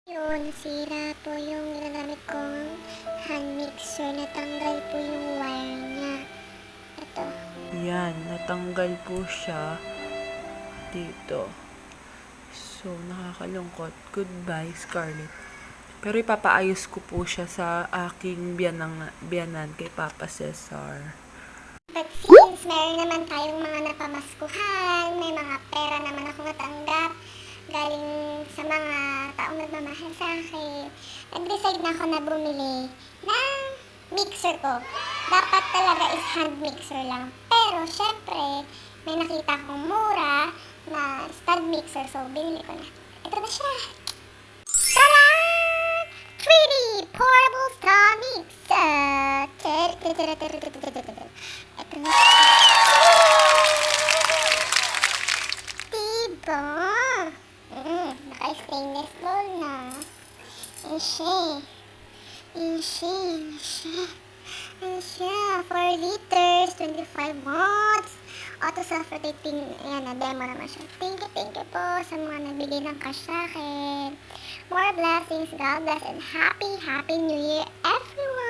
Yun, nasira po yung ginagamit kong hand mixer. Natanggal po yung wire niya. Ito. Yan, natanggal po siya dito. So, nakakalungkot. Goodbye, Scarlett. Pero ipapaayos ko po siya sa aking biyanan kay Papa Cesar. But since meron naman tayong mga napamaskuhan, may mga pera naman ako natanggap galing sa mga taong nagmamahal sa akin, nag-decide na ako na bumili ng mixer ko. Dapat talaga is hand mixer lang. Pero syempre, may nakita akong mura na stand mixer, so binili ko na. Ito na siya! Tada! 3D Portable Stand Mixer! Ito na siya. Diba? Naka-stainless bowl na. Yan siya. Yan siya. Yan siya. Yan siya. 4 liters, 25 watts. Auto self-rotating. Ayan, na-demo naman siya. Thank you po sa mga nagbigay ng cash sa akin. More blessings, God bless, and happy New Year, everyone!